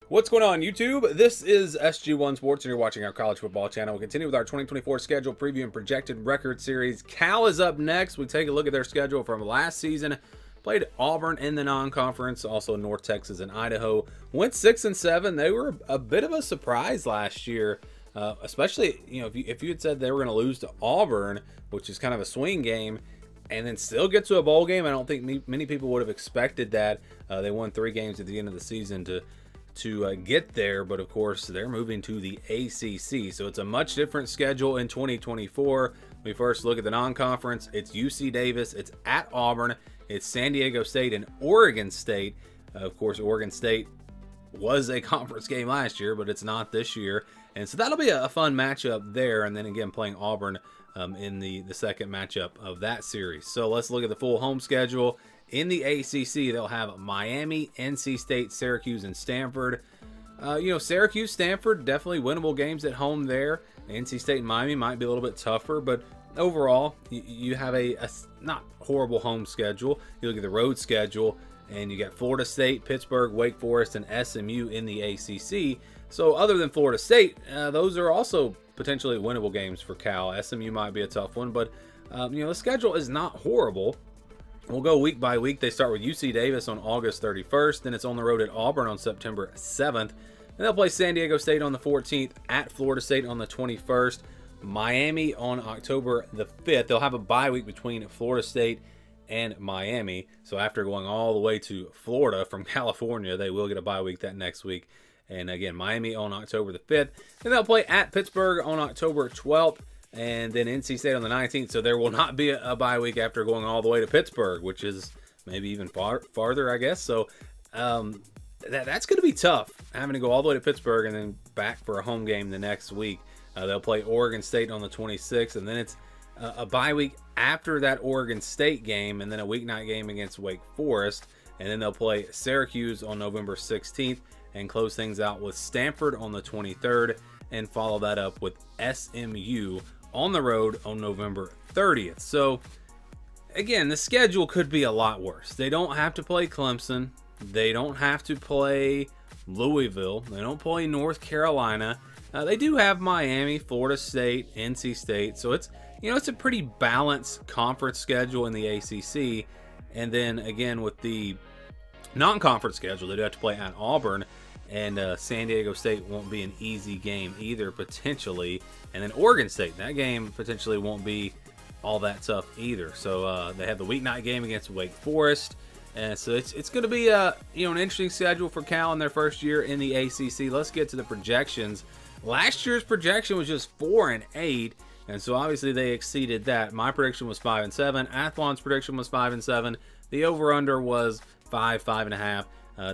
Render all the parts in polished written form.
What's going on, YouTube? This is SG1 Sports, and you're watching our college football channel. We'll continue with our 2024 schedule preview and projected record series. Cal is up next. We take a look at their schedule from last season. Played Auburn in the non-conference, also North Texas and Idaho. Went 6-7. They were a bit of a surprise last year, especially if you had said they were going to lose to Auburn, which is kind of a swing game, and then still get to a bowl game. I don't think many people would have expected that. They won 3 games at the end of the season to get there, but of course they're moving to the ACC, so it's a much different schedule in 2024. We first look at the non-conference. It's UC Davis, it's at Auburn, it's San Diego State and Oregon State. Of course, Oregon State was a conference game last year, but it's not this year, and so that'll be a fun matchup there. And then again, playing Auburn in the second matchup of that series. So let's look at the full home schedule. In the ACC, they'll have Miami, NC State, Syracuse, and Stanford. Syracuse, Stanford, definitely winnable games at home there. NC State and Miami might be a little bit tougher, but overall, you have a not horrible home schedule. You look at the road schedule, and you got Florida State, Pittsburgh, Wake Forest, and SMU in the ACC. So other than Florida State, those are also potentially winnable games for Cal. SMU might be a tough one, but the schedule is not horrible. We'll go week by week. They start with UC Davis on August 31st. Then it's on the road at Auburn on September 7th. And they'll play San Diego State on the 14th, at Florida State on the 21st, Miami on October the 5th. They'll have a bye week between Florida State and Miami. So after going all the way to Florida from California, they will get a bye week that next week. And again, Miami on October the 5th. Then they'll play at Pittsburgh on October 12th. And then NC State on the 19th, so there will not be a bye week after going all the way to Pittsburgh, which is maybe even farther, I guess. So that's going to be tough, having to go all the way to Pittsburgh and then back for a home game the next week. They'll play Oregon State on the 26th, and then it's a bye week after that Oregon State game, and then a weeknight game against Wake Forest. And then they'll play Syracuse on November 16th and close things out with Stanford on the 23rd, and follow that up with SMU on the road on November 30th. So again, the schedule could be a lot worse. They don't have to play Clemson. They don't have to play Louisville. They don't play North Carolina. They do have Miami, Florida State, NC State. So it's a pretty balanced conference schedule in the ACC. And then again, with the non-conference schedule, they do have to play at Auburn. And San Diego State won't be an easy game either, potentially. And then Oregon State, that game potentially won't be all that tough either. So they have the weeknight game against Wake Forest. And so it's going to be an interesting schedule for Cal in their first year in the ACC. Let's get to the projections. Last year's projection was just 4-8. And so obviously they exceeded that. My prediction was 5-7. Athlon's prediction was 5-7. The over-under was 5.5.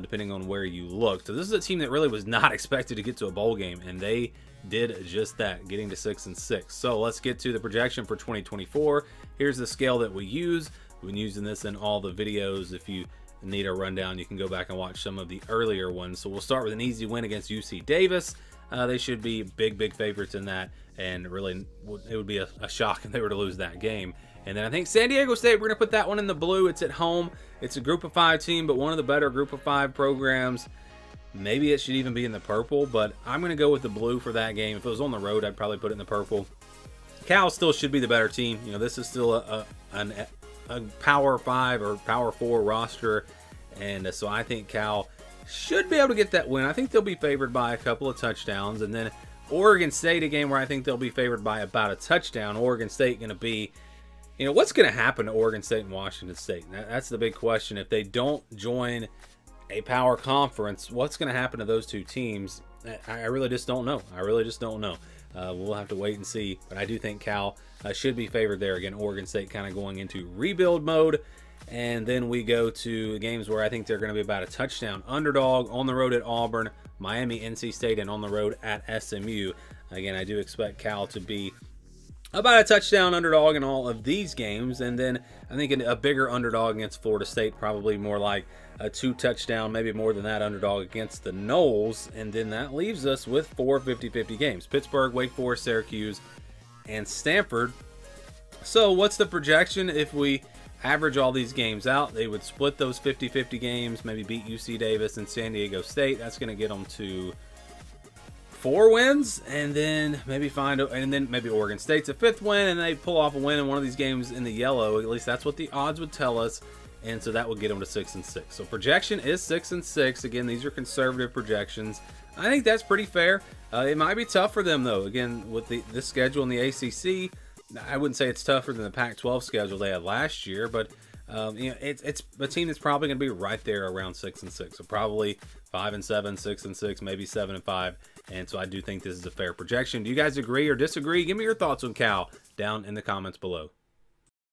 Depending on where you look. So this is a team that really was not expected to get to a bowl game, and they did just that, getting to 6-6. So let's get to the projection for 2024. Here's the scale that we use. We've been using this in all the videos. If you need a rundown, you can go back and watch some of the earlier ones. So we'll start with an easy win against UC Davis. They should be big favorites in that, and really it would be a shock if they were to lose that game. And then I think San Diego State, we're going to put that one in the blue. It's at home. It's a group of 5 team, but one of the better group of 5 programs. Maybe it should even be in the purple, but I'm going to go with the blue for that game. If it was on the road, I'd probably put it in the purple. Cal still should be the better team. This is still a Power 5 or Power 4 roster, and so I think Cal should be able to get that win. I think they'll be favored by a couple of touchdowns. And then Oregon State, a game where I think they'll be favored by about a touchdown. Oregon State going to be... what's going to happen to Oregon State and Washington State? That's the big question. If they don't join a power conference, what's going to happen to those two teams? I really just don't know. We'll have to wait and see. But I do think Cal should be favored there. Again, Oregon State kind of going into rebuild mode. And then we go to games where I think they're going to be about a touchdown underdog on the road at Auburn, Miami, NC State, and on the road at SMU. Again, I do expect Cal to be about a touchdown underdog in all of these games. And then I think a bigger underdog against Florida State, probably more like a 2-touchdown, maybe more than that underdog against the Noles. And then that leaves us with 4 50-50 games: Pittsburgh, Wake Forest, Syracuse, and Stanford. So what's the projection if we average all these games out, they would split those 50-50 games, maybe beat UC Davis and San Diego State. That's going to get them to 4 wins, and then maybe maybe Oregon State's a 5th win, and they pull off a win in one of these games in the yellow. At least that's what the odds would tell us, and so that would get them to 6-6. So projection is 6-6. Again, these are conservative projections. I think that's pretty fair. It might be tough for them though. Again, with this schedule in the ACC, I wouldn't say it's tougher than the Pac-12 schedule they had last year, but you know, it's a team that's probably going to be right there around 6-6. So probably 5-7, 6-6, maybe 7-5. And so I do think this is a fair projection. Do you guys agree or disagree? Give me your thoughts on Cal down in the comments below.